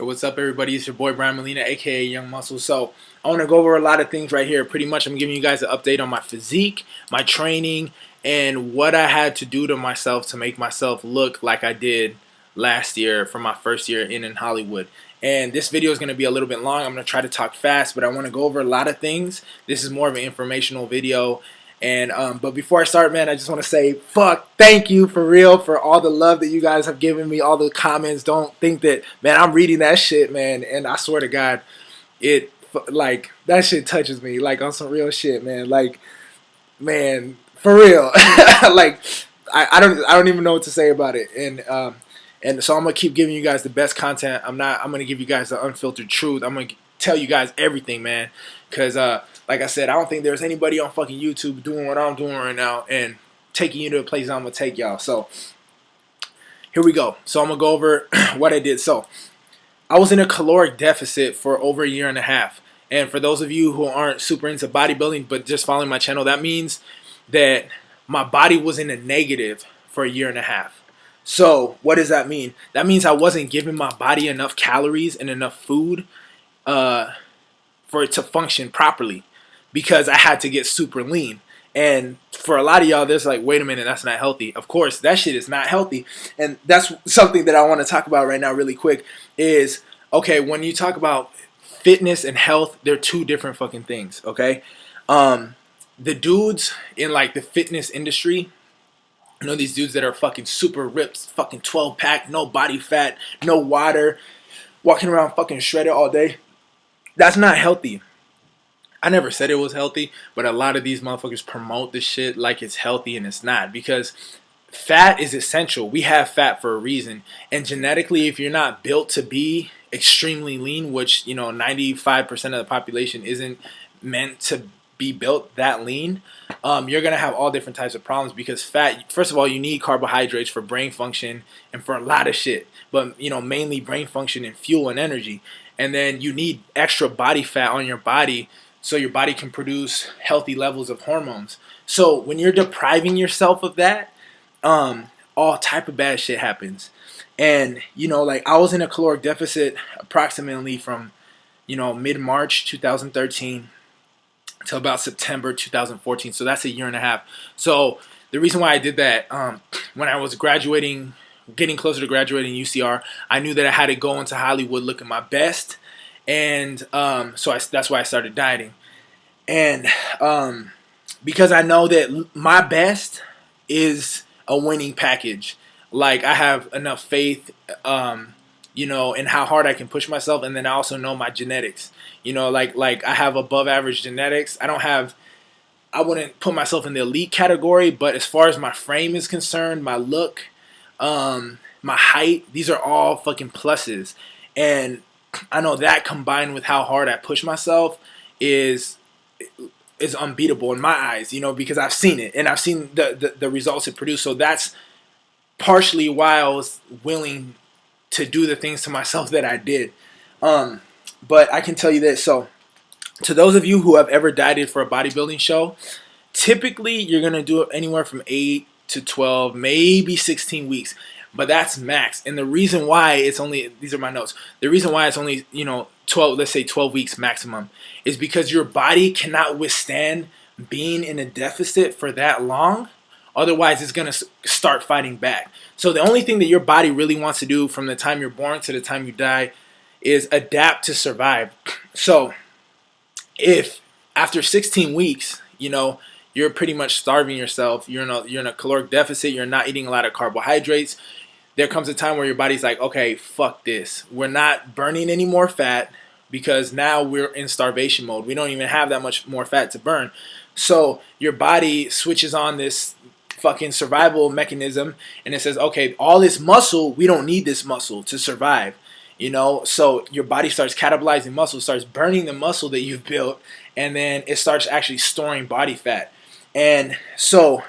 What's up, everybody? It's your boy Brian Molina, aka Young Muscle. So I want to go over a lot of things right here. Pretty much, I'm giving you guys an update on my physique, my training, and what I had to do to myself to make myself look like I did last year for my first year in Hollywood. And this video is going to be a little bit long. I'm going to try to talk fast, but I want to go over a lot of things. This is more of an informational video. And but before I start, man, I just want to say, thank you for real for all the love that you guys have given me, all the comments. Don't think that, man, I'm reading that shit, man, and I swear to God, like that shit touches me, like on some real shit, man. Like, man, for real, like I don't even know what to say about it, and so I'm gonna keep giving you guys the best content. I'm gonna give you guys the unfiltered truth. I'm gonna tell you guys everything, man, because like I said, I don't think there's anybody on fucking YouTube doing what I'm doing right now and taking you to the places I'm gonna take y'all. So here we go. So I'm gonna go over what I did. So I was in a caloric deficit for over a year and a half. And for those of you who aren't super into bodybuilding but just following my channel, that means that my body was in a negative for a year and a half. So what does that mean? That means I wasn't giving my body enough calories and enough food for it to function properly, because I had to get super lean. And for a lot of y'all, there's like, wait a minute, that's not healthy. Of course, that shit is not healthy. And that's something that I want to talk about right now really quick is, okay, when you talk about fitness and health, they're two different fucking things, okay? The dudes in like the fitness industry, you know, these dudes that are fucking super ripped, fucking 12-pack, no body fat, no water, walking around fucking shredded all day, that's not healthy. I never said it was healthy, but a lot of these motherfuckers promote this shit like it's healthy, and it's not, because fat is essential. We have fat for a reason, and genetically, if you're not built to be extremely lean, which, you know, 95% of the population isn't meant to be built that lean, you're gonna have all different types of problems, because fat, first of all, you need carbohydrates for brain function and for a lot of shit, but, you know, mainly brain function and fuel and energy. And then you need extra body fat on your body so your body can produce healthy levels of hormones. So when you're depriving yourself of that, all type of bad shit happens. And, you know, like I was in a caloric deficit approximately from, you know, mid-March 2013 to about September 2014. So that's a year and a half. So the reason why I did that, when I was graduating, getting closer to graduating UCR, I knew that I had to go into Hollywood looking my best. And so that's why I started dieting. And because I know that my best is a winning package. Like, I have enough faith, you know, in how hard I can push myself. And then I also know my genetics. You know, like I have above average genetics. I wouldn't put myself in the elite category, but as far as my frame is concerned, my look, my height, these are all fucking pluses. And I know that combined with how hard I push myself is unbeatable in my eyes, you know, because I've seen it and I've seen the results it produced. So that's partially why I was willing to do the things to myself that I did. But I can tell you this. So to those of you who have ever dieted for a bodybuilding show, typically you're going to do it anywhere from 8 to 12, maybe 16 weeks. But that's max. And the reason why it's only, these are my notes, the reason why it's only, you know, 12, let's say 12 weeks maximum, is because your body cannot withstand being in a deficit for that long. Otherwise, it's going to start fighting back. So the only thing that your body really wants to do from the time you're born to the time you die is adapt to survive. So if after 16 weeks, you know, you're pretty much starving yourself, you're in a caloric deficit, you're not eating a lot of carbohydrates, there comes a time where your body's like, okay, fuck this. We're not burning any more fat because now we're in starvation mode. We don't even have that much more fat to burn. So your body switches on this fucking survival mechanism, and it says, okay, all this muscle, we don't need this muscle to survive. You know, so your body starts catabolizing muscle, starts burning the muscle that you've built, and then it starts actually storing body fat. And so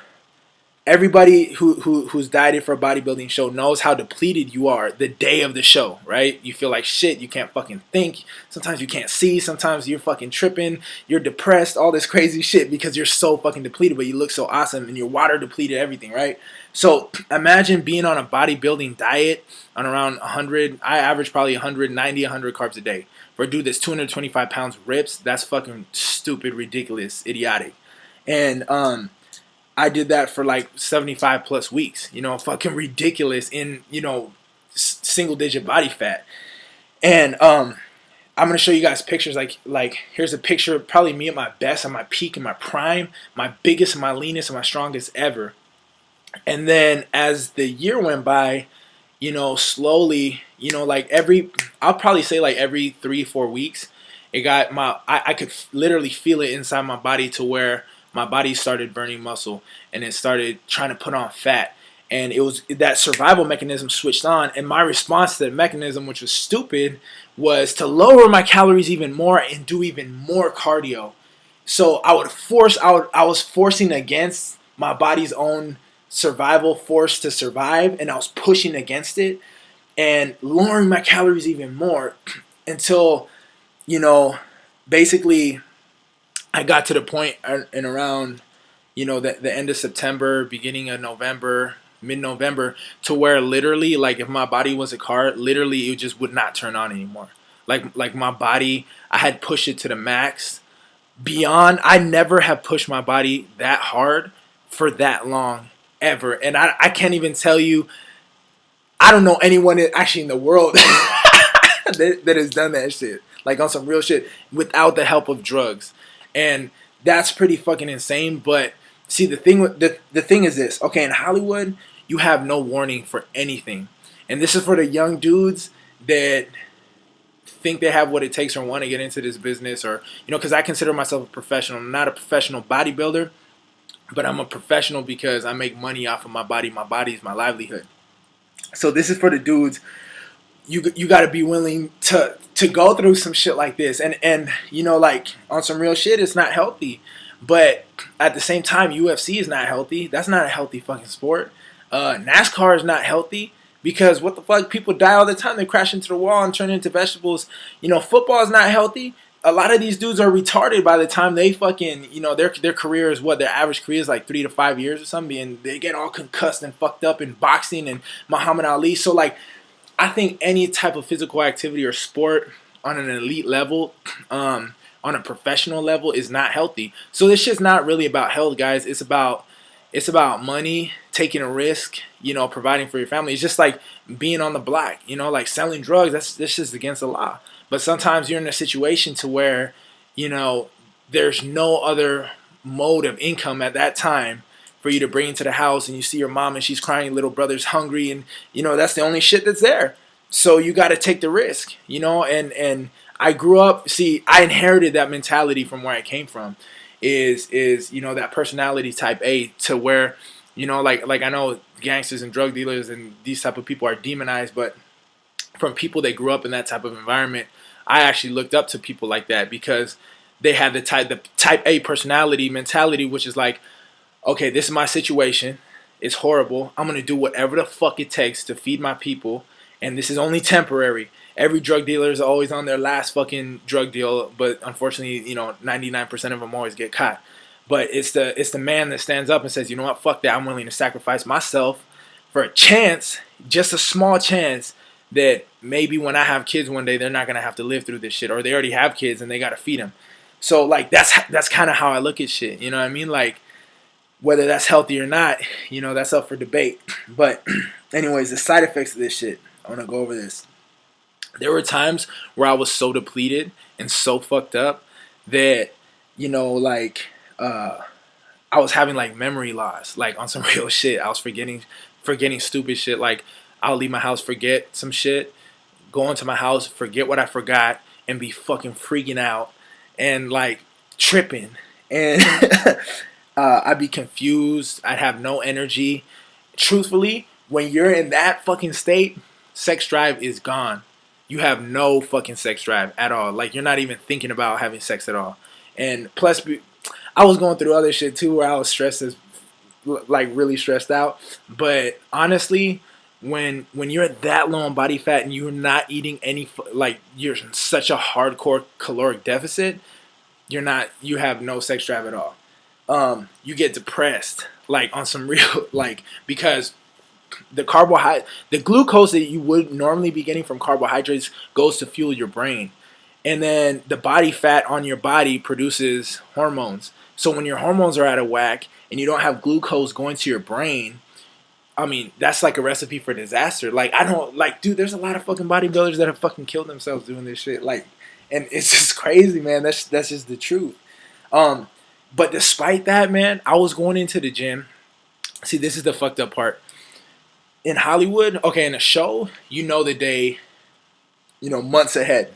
everybody who's dieted for a bodybuilding show knows how depleted you are the day of the show, right? You feel like shit. You can't fucking think. Sometimes you can't see. Sometimes you're fucking tripping. You're depressed. All this crazy shit because you're so fucking depleted, but you look so awesome and you're water depleted, everything, right? So imagine being on a bodybuilding diet on around 100. I average probably 190, 100 carbs a day. For a dude that's 225 pounds rips, that's fucking stupid, ridiculous, idiotic. And I did that for like 75 plus weeks. You know, fucking ridiculous in, you know, single digit body fat. And I'm gonna show you guys pictures. Like here's a picture, of probably me at my best, at my peak, in my prime, my biggest, my leanest, and my strongest ever. And then as the year went by, you know, slowly, you know, like I'll probably say like every 3 4 weeks, it got I could literally feel it inside my body to where my body started burning muscle and it started trying to put on fat. And it was that survival mechanism switched on. And my response to the mechanism, which was stupid, was to lower my calories even more and do even more cardio. So I was forcing against my body's own survival force to survive, and I was pushing against it and lowering my calories even more until, you know, basically I got to the point in around, you know, the end of September, beginning of November, mid-November, to where literally, like, if my body was a car, literally it just would not turn on anymore. Like my body, I had pushed it to the max. Beyond, I never have pushed my body that hard for that long ever. And I can't even tell you, I don't know anyone actually in the world that has done that shit, like on some real shit, without the help of drugs. And that's pretty fucking insane. But see, the thing is this. Okay, in Hollywood, you have no warning for anything. And this is for the young dudes that think they have what it takes or want to get into this business, or, you know, because I consider myself a professional. I'm not a professional bodybuilder, but I'm a professional because I make money off of my body. My body is my livelihood. So this is for the dudes. You got to be willing to go through some shit like this, and you know, like, on some real shit, it's not healthy. But at the same time, UFC is not healthy. That's not a healthy fucking sport. NASCAR is not healthy. Because what the fuck, people die all the time. They crash into the wall and turn into vegetables. You know, football is not healthy. A lot of these dudes are retarded by the time they fucking, you know, their career is what, their average career is like 3 to 5 years or something. And they get all concussed and fucked up in boxing and Muhammad Ali. So, like, I think any type of physical activity or sport on an elite level, on a professional level, is not healthy. So this shit's not really about health, guys. It's about money, taking a risk, you know, providing for your family. It's just like being on the block, you know, like selling drugs. That's just against the law. But sometimes you're in a situation to where, you know, there's no other mode of income at that time for you to bring into the house, and you see your mom and she's crying, little brother's hungry, and, you know, that's the only shit that's there. So you got to take the risk, you know. And I grew up, see, I inherited that mentality from where I came from. Is you know, that personality type A, to where, you know, like I know gangsters and drug dealers and these type of people are demonized, but from people that grew up in that type of environment, I actually looked up to people like that because they had the type A personality mentality, which is like, okay, this is my situation. It's horrible. I'm going to do whatever the fuck it takes to feed my people. And this is only temporary. Every drug dealer is always on their last fucking drug deal. But unfortunately, you know, 99% of them always get caught. But it's the man that stands up and says, you know what, fuck that. I'm willing to sacrifice myself for a chance, just a small chance, that maybe when I have kids one day, they're not going to have to live through this shit. Or they already have kids and they got to feed them. So, like, that's kind of how I look at shit. You know what I mean? Like, whether that's healthy or not, you know, that's up for debate. But anyways, the side effects of this shit, I want to go over this. There were times where I was so depleted and so fucked up that, you know, like, I was having like memory loss, like on some real shit. I was forgetting stupid shit. Like, I'll leave my house, forget some shit, go into my house, forget what I forgot, and be fucking freaking out and like tripping. And I'd be confused. I'd have no energy. Truthfully, when you're in that fucking state, sex drive is gone. You have no fucking sex drive at all. Like, you're not even thinking about having sex at all. And plus, I was going through other shit too where I was stressed as, like, really stressed out. But honestly, when you're that low on body fat and you're not eating any, like, you're in such a hardcore caloric deficit, you have no sex drive at all. you get depressed, like on some real, like, because the glucose that you would normally be getting from carbohydrates goes to fuel your brain, and then the body fat on your body produces hormones. So when your hormones are out of whack and you don't have glucose going to your brain, I mean, that's like a recipe for disaster. Like, I don't, like, dude, there's a lot of fucking bodybuilders that have fucking killed themselves doing this shit. Like, and it's just crazy, man. That's just the truth. Um, but despite that, man, I was going into the gym. See, this is the fucked up part. In Hollywood, okay, in a show, you know the day, months ahead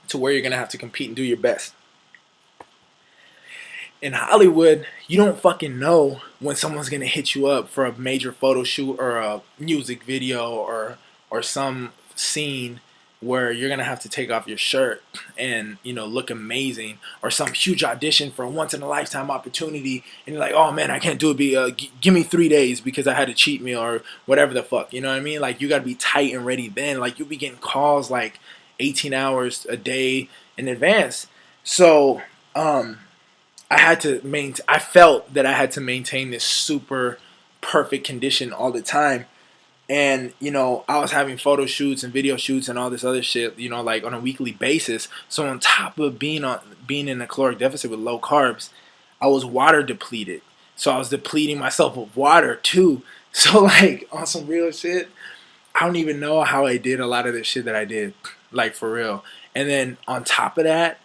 to where you're gonna have to compete and do your best. In Hollywood, you don't fucking know when someone's gonna hit you up for a major photo shoot or a music video or some scene where you're gonna have to take off your shirt and look amazing, or some huge audition for a once in a lifetime opportunity, and you're like, oh man, I can't do it. Give me 3 days because I had a cheat meal or whatever the fuck. You know what I mean? Like, you gotta be tight and ready then. Like, you'll be getting calls like 18 hours a day in advance. So I felt that I had to maintain this super perfect condition all the time. And, I was having photo shoots and video shoots and all this other shit, like on a weekly basis. So on top of being in a caloric deficit with low carbs, I was water depleted. So I was depleting myself with water too. So, like, on some real shit, I don't even know how I did a lot of the shit that I did, like, for real. And then on top of that,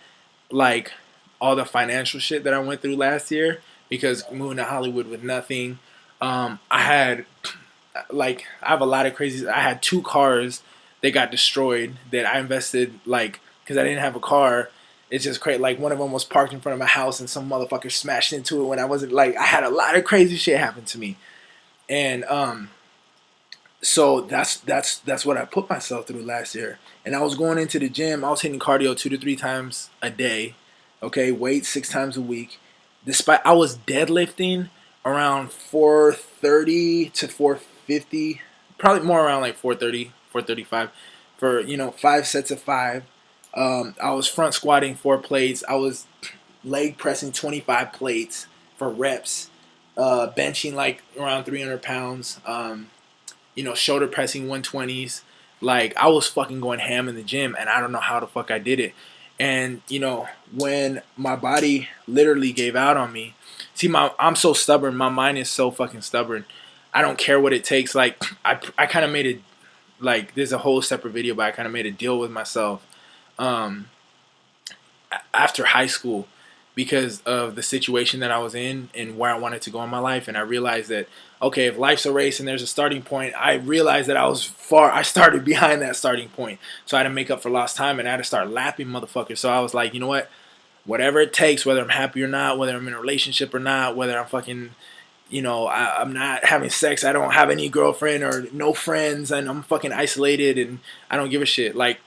like, all the financial shit that I went through last year, because moving to Hollywood with nothing, I had, like, I have a lot of crazy. I had 2 cars that got destroyed that I invested, like, because I didn't have a car. It's just crazy. Like, one of them was parked in front of my house and some motherfucker smashed into it when I wasn't, like, I had a lot of crazy shit happen to me. And so that's what I put myself through last year. And I was going into the gym. I was hitting cardio 2 to 3 times a day. Okay, weight 6 times a week. Despite I was deadlifting around 430 to 450, probably more around like 430, 435 for 5 sets of 5. I was front squatting 4 plates. I was leg pressing 25 plates for reps. Benching like around 300 pounds. Shoulder pressing 120s. Like, I was fucking going ham in the gym, and I don't know how the fuck I did it. And, when my body literally gave out on me, see, I'm so stubborn. My mind is so fucking stubborn. I don't care what it takes. Like, I kind of made it, like, there's a whole separate video, but I kind of made a deal with myself after high school, because of the situation that I was in and where I wanted to go in my life. And I realized that, okay, if life's a race and there's a starting point, I realized that I started behind that starting point. So I had to make up for lost time, and I had to start lapping motherfuckers. So I was like, you know what? Whatever it takes, whether I'm happy or not, whether I'm in a relationship or not, whether I'm fucking, I'm not having sex, I don't have any girlfriend or no friends, and I'm fucking isolated, and I don't give a shit. Like,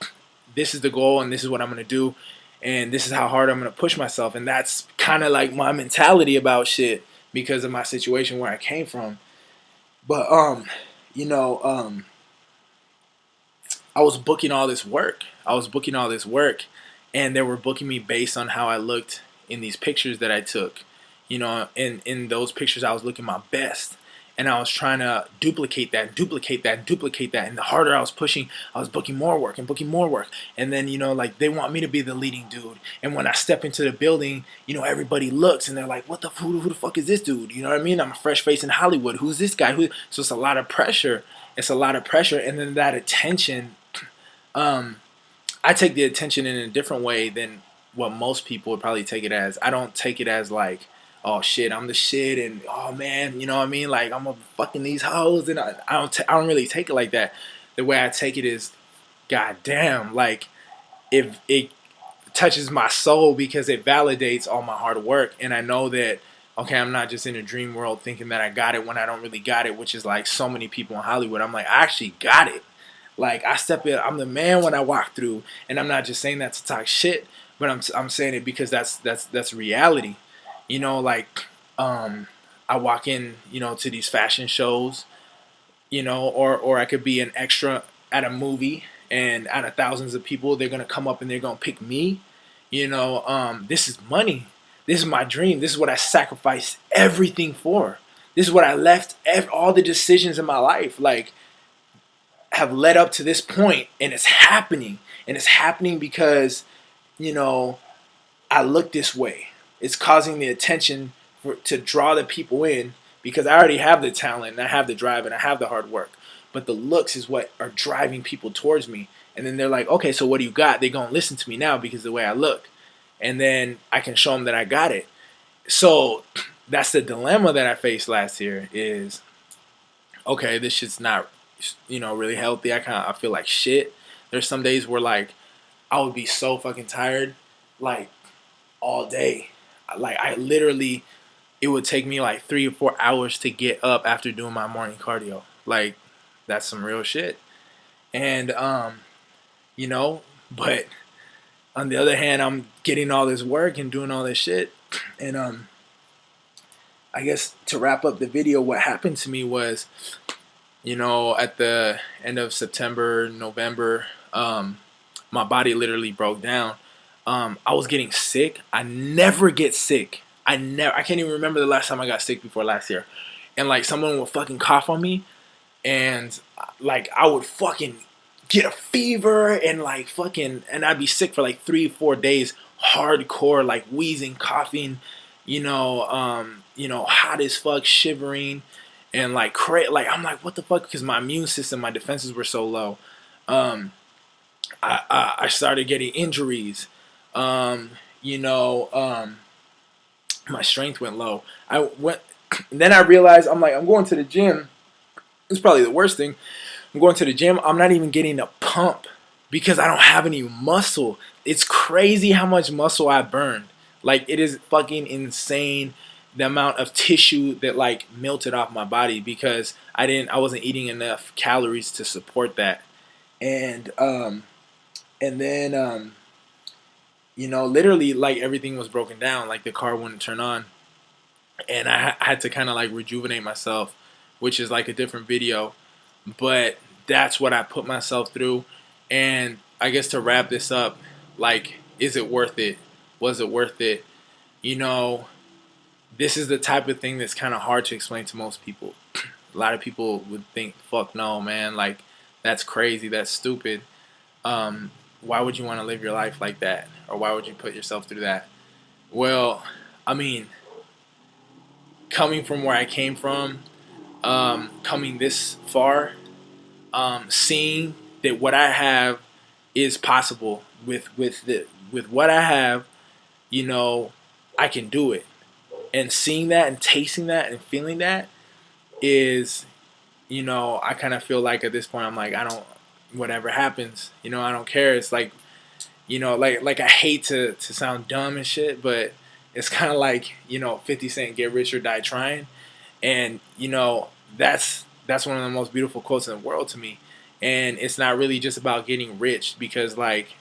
this is the goal, and this is what I'm going to do. And this is how hard I'm going to push myself. And that's kind of like my mentality about shit because of my situation where I came from. But, I was booking all this work. And they were booking me based on how I looked in these pictures that I took. In those pictures, I was looking my best. And I was trying to duplicate that. And the harder I was pushing, I was booking more work. And then, like, they want me to be the leading dude. And when I step into the building, everybody looks and they're like, who the fuck is this dude? You know what I mean? I'm a fresh face in Hollywood. Who's this guy? So it's a lot of pressure. And then that attention, I take the attention in a different way than what most people would probably take it as. I don't take it as like, oh shit, I'm the shit, and oh man, you know what I mean? Like, I'm a fucking these hoes, and I don't really take it like that. The way I take it is, goddamn, like, if it touches my soul because it validates all my hard work, and I know that, okay, I'm not just in a dream world thinking that I got it when I don't really got it, which is like so many people in Hollywood. I'm like, I actually got it. Like, I'm the man when I walk through, and I'm not just saying that to talk shit, but I'm saying it because that's reality. Like, I walk in, to these fashion shows, or I could be an extra at a movie, and out of thousands of people, they're gonna come up and they're gonna pick me. This is money. This is my dream. This is what I sacrificed everything for. This is what I left. All the decisions in my life, like, have led up to this point, and it's happening. And it's happening because, you know, I look this way. It's causing the attention to draw the people in, because I already have the talent, and I have the drive, and I have the hard work. But the looks is what are driving people towards me. And then they're like, okay, so what do you got? They're going to listen to me now because of the way I look. And then I can show them that I got it. So that's the dilemma that I faced last year is, okay, this shit's not, really healthy. I feel like shit. There's some days where, like, I would be so fucking tired, like, all day. Like, I literally, it would take me like 3 or 4 hours to get up after doing my morning cardio. Like, that's some real shit. And, but on the other hand, I'm getting all this work and doing all this shit. And, I guess to wrap up the video, what happened to me was, at the end of September, November, my body literally broke down. I was getting sick. I never get sick. I can't even remember the last time I got sick before last year. And, like, someone would fucking cough on me, and, like, I would fucking get a fever, and, like, and I'd be sick for like 3-4 days, hardcore, like, wheezing, coughing, hot as fuck, shivering, and, like, I'm like, what the fuck? Because my immune system, my defenses were so low. I started getting injuries. My strength went low. Then I realized, I'm going to the gym. It's probably the worst thing. I'm going to the gym. I'm not even getting a pump because I don't have any muscle. It's crazy how much muscle I burned. Like, it is fucking insane the amount of tissue that, like, melted off my body because I wasn't eating enough calories to support that. And then literally, like, everything was broken down. Like, the car wouldn't turn on, and I had to kind of, like, rejuvenate myself, which is, like, a different video. But that's what I put myself through. And I guess to wrap this up, like, is it worth it? Was it worth it? This is the type of thing that's kind of hard to explain to most people. A lot of people would think, fuck no, man, like, that's crazy, that's stupid. Why would you want to live your life like that? Or why would you put yourself through that? Well, I mean, coming from where I came from, coming this far, seeing that what I have is possible with what I have, I can do it. And seeing that and tasting that and feeling that is, I kind of feel like at this point I'm like, whatever happens, I don't care. It's like, like I hate to sound dumb and shit, but it's kind of like, 50 Cent, get rich or die trying. And, that's one of the most beautiful quotes in the world to me. And it's not really just about getting rich because, like,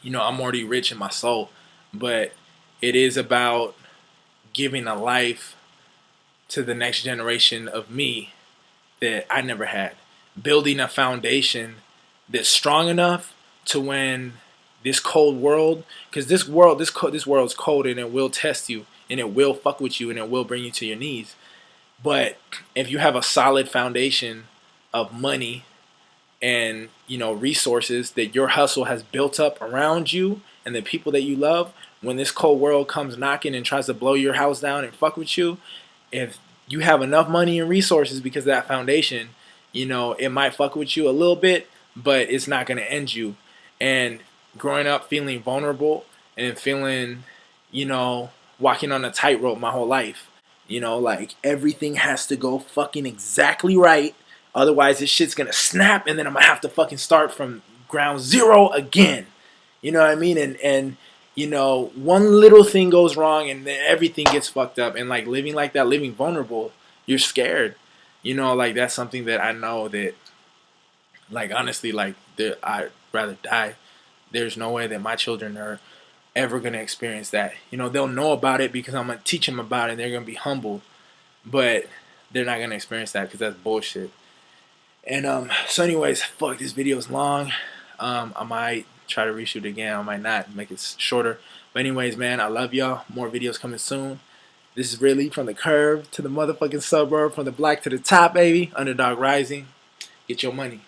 I'm already rich in my soul, but it is about giving a life to the next generation of me that I never had. Building a foundation that's strong enough to when this cold world, because this world's cold and it will test you and it will fuck with you and it will bring you to your knees. But if you have a solid foundation of money and, resources that your hustle has built up around you and the people that you love, when this cold world comes knocking and tries to blow your house down and fuck with you, if you have enough money and resources because of that foundation, it might fuck with you a little bit, but it's not going to end you. And growing up feeling vulnerable and feeling, walking on a tightrope my whole life, like everything has to go fucking exactly right. Otherwise, this shit's going to snap and then I'm going to have to fucking start from ground zero again. You know what I mean? And one little thing goes wrong and then everything gets fucked up. And, like, living like that, living vulnerable, you're scared. Like, that's something that I know that, like, honestly, like, I'd rather die. There's no way that my children are ever going to experience that. They'll know about it because I'm going to teach them about it and they're going to be humble. But they're not going to experience that because that's bullshit. And so anyways, fuck, this video is long. I might try to reshoot again. I might not make it shorter. But anyways, man, I love y'all. More videos coming soon. This is really from the curve to the motherfucking suburb, from the black to the top, baby. Underdog Rising. Get your money.